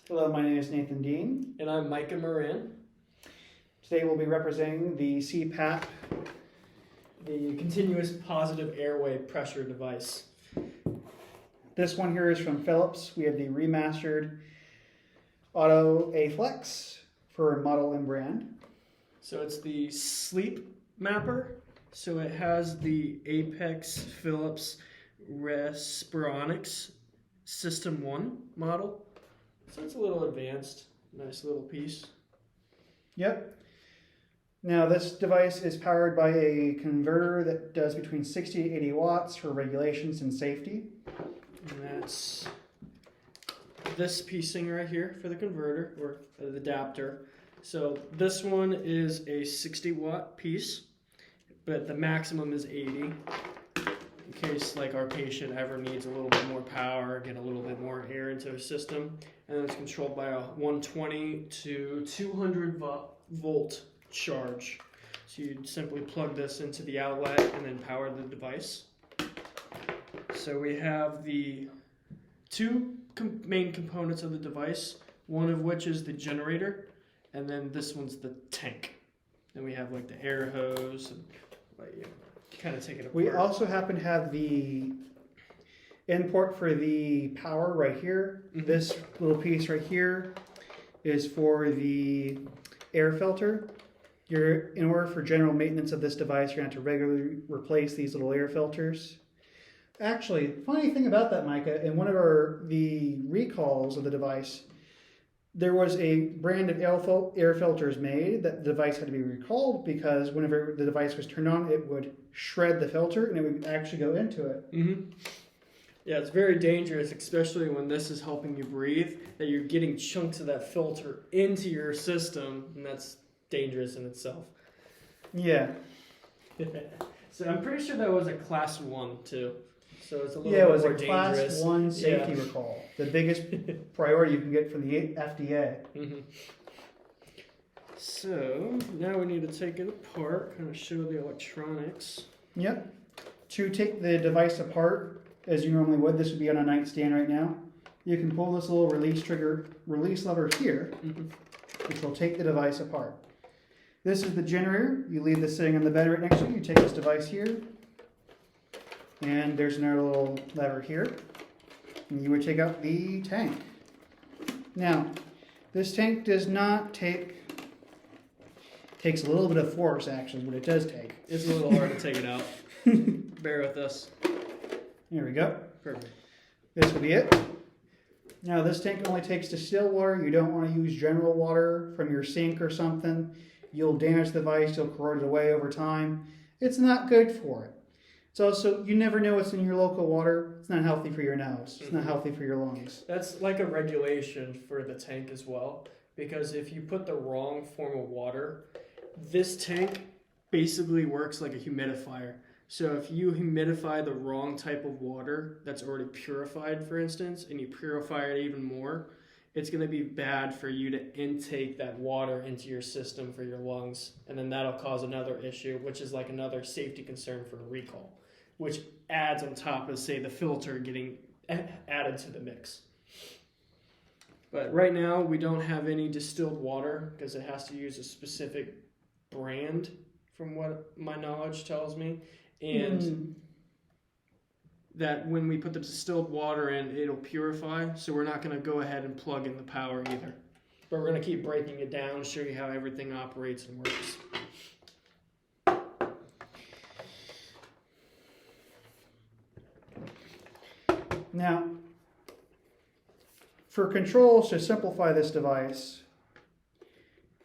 Hello, my name is Nathan Dean. And I'm Micah Moran. Today we'll be representing the Cpap, The continuous positive airway pressure device. This one here is from Philips. We have the remastered Auto A Flex for model and brand. So it's the SleepMapper. So it has the Apex Philips Respironics System 1 model. So it's a little advanced. Nice little piece. Yep. Now this device is powered by a converter that does between 60 to 80 watts for regulations and safety. And that's this piecing right here for the converter, or the adapter. So this one is a 60 watt piece, but the maximum is 80. In case like our patient ever needs a little bit more power, get a little bit more air into their system. And then it's controlled by a 120 to 200 volt charge. So you'd simply plug this into the outlet and then power the device. So we have the two main components of the device, one of which is the generator, and then this one's the tank. Then we have like the air hose, and kind of take it apart. We also happen to have the input for the power right here. Mm-hmm. This little piece right here is for the air filter. In order for general maintenance of this device, you're going to have to regularly replace these little air filters. Actually, funny thing about that, Micah, in one of the recalls of the device, there was a brand of air filters made that the device had to be recalled because whenever the device was turned on, it would shred the filter and it would actually go into it. Mm-hmm. Yeah, it's very dangerous, especially when this is helping you breathe, that you're getting chunks of that filter into your system, and that's dangerous in itself. Yeah. So I'm pretty sure that was a class 1 too. So it's a little Yeah, it bit was more a dangerous. class 1 safety recall. The biggest priority you can get from the FDA. Mm-hmm. So now we need to take it apart, kind of show the electronics. Yep. To take the device apart, as you normally would, this would be on a nightstand right now. You can pull this little release lever here, which will take the device apart. This is the generator. You leave this sitting on the bed right next to you. You take this device here, and there's another little lever here, and you would take out the tank. Now, this tank does not takes a little bit of force actually, but it does take. It's a little hard to take it out. Bear with us. There we go. Perfect. This will be it. Now this tank only takes distilled water. You don't want to use general water from your sink or something. You'll damage the device, you'll corrode it away over time. It's not good for it. It's also, you never know what's in your local water. It's not healthy for your nose. It's not healthy for your lungs. That's like a regulation for the tank as well, because if you put the wrong form of water, this tank basically works like a humidifier. So if you humidify the wrong type of water that's already purified, for instance, and you purify it even more, it's going to be bad for you to intake that water into your system for your lungs. And then that'll cause another issue, which is like another safety concern for a recall, which adds on top of, say, the filter getting added to the mix. But right now, we don't have any distilled water because it has to use a specific brand, from what my knowledge tells me. And that when we put the distilled water in, it'll purify. So we're not going to go ahead and plug in the power either. But we're going to keep breaking it down, show you how everything operates and works. Now, for controls to simplify this device,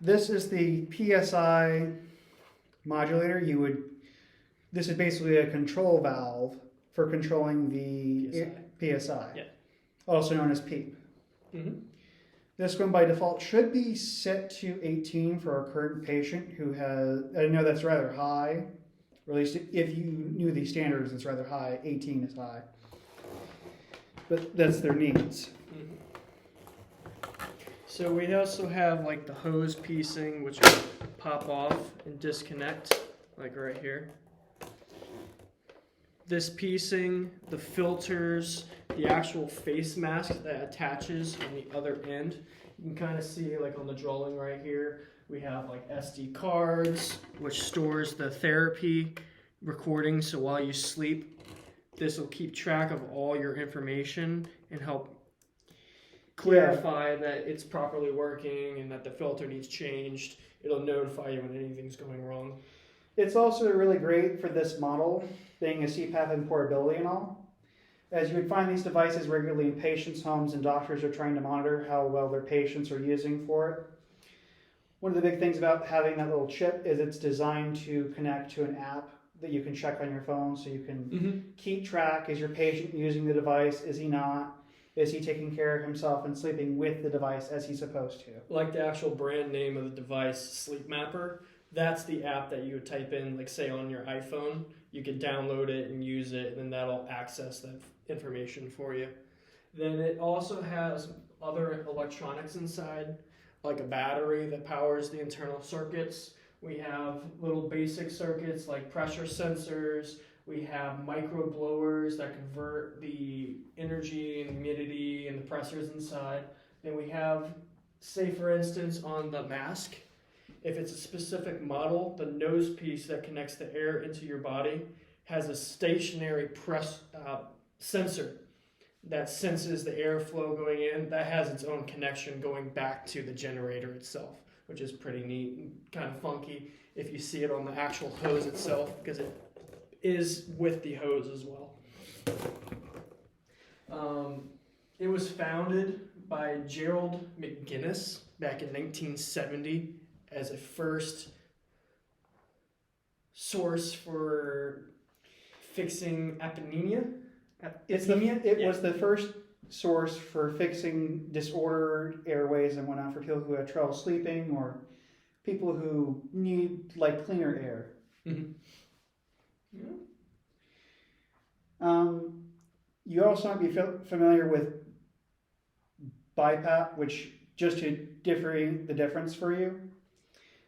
this is the PSI modulator. This is basically a control valve for controlling the PSI, yeah. Also known as PEEP. Mm-hmm. This one by default should be set to 18 for our current patient who has, I know that's rather high, or at least if you knew these standards, it's rather high. 18 is high. But that's their needs. Mm-hmm. So we also have like the hose piecing, which will pop off and disconnect, like right here. This piecing, the filters the actual face mask that attaches on the other end. You can kind of see like on the drawing right here, we have like SD cards, which stores the therapy recording. So while you sleep, this will keep track of all your information and help clarify that it's properly working and that the filter needs changed. It'll notify you when anything's going wrong. It's also really great for this model, being a CPAP and portability and all, as you would find these devices regularly in patients' homes and doctors are trying to monitor how well their patients are using for it. One of the big things about having that little chip is it's designed to connect to an app that you can check on your phone, so you can keep track. Is your patient using the device? Is he not? Is he taking care of himself and sleeping with the device as he's supposed to? Like the actual brand name of the device, SleepMapper, that's the app that you would type in, like say on your iPhone. You could download it and use it, and then that'll access that information for you. Then it also has other electronics inside, like a battery that powers the internal circuits. We have little basic circuits like pressure sensors. We have micro blowers that convert the energy and humidity and the pressures inside. Then we have, say for instance, on the mask, if it's a specific model, the nose piece that connects the air into your body has a stationary sensor that senses the airflow going in. That has its own connection going back to the generator itself, which is pretty neat and kind of funky if you see it on the actual hose itself, because it is with the hose as well. It was founded by Gerald McGinnis back in 1970 as a first source for fixing apnea. It was the first source for fixing disordered airways and whatnot for people who have trouble sleeping or people who need like cleaner air. Mm-hmm. Yeah. You also might be familiar with BiPAP, which just to the difference for you.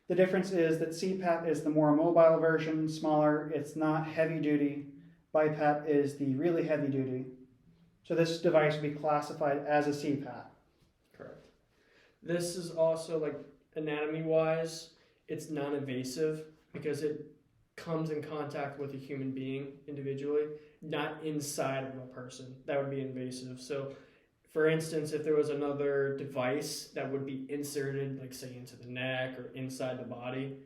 The difference is that CPAP is the more mobile version, smaller. It's not heavy duty. BiPAP is the really heavy duty. So this device would be classified as a CPAP. Correct. This is also, like, anatomy-wise, it's non-invasive because it comes in contact with a human being individually, not inside of a person. That would be invasive. So, for instance, if there was another device that would be inserted, like say into the neck or inside the body,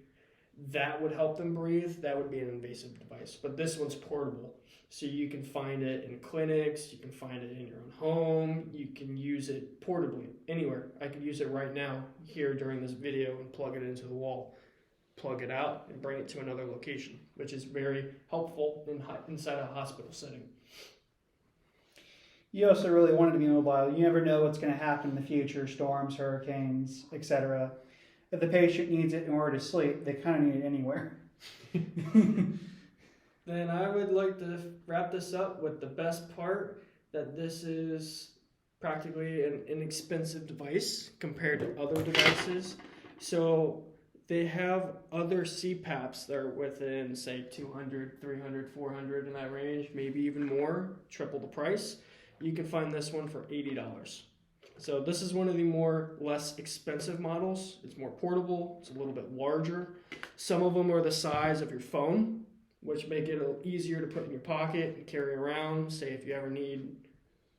that would help them breathe. That would be an invasive device. But this one's portable. So you can find it in clinics, you can find it in your own home, you can use it portably anywhere. I could use it right now here during this video and plug it into the wall, plug it out and bring it to another location, which is very helpful inside a hospital setting. You also really want it to be mobile. You never know what's going to happen in the future, storms, hurricanes, etc. If the patient needs it in order to sleep, they kind of need it anywhere. Then I would like to wrap this up with the best part, that this is practically an inexpensive device compared to other devices. So they have other CPAPs that are within, say, 200, 300, 400 in that range, maybe even more, triple the price. You can find this one for $80. So this is one of the less expensive models. It's more portable, it's a little bit larger. Some of them are the size of your phone, which make it a little easier to put in your pocket and carry around. Say if you ever need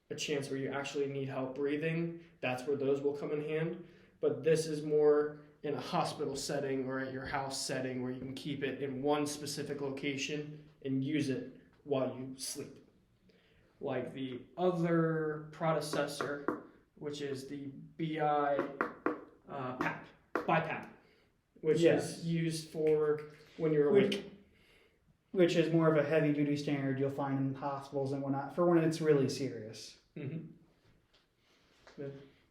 a chance where you actually need help breathing, that's where those will come in hand. But this is more in a hospital setting or at your house setting where you can keep it in one specific location and use it while you sleep. Like the other predecessor, which is the BiPAP, which is used for when you're awake. Which is more of a heavy-duty standard you'll find in hospitals and whatnot for when it's really serious. Mm-hmm.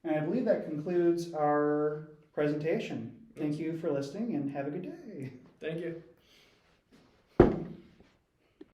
And I believe that concludes our presentation. Thank you for listening and have a good day. Thank you.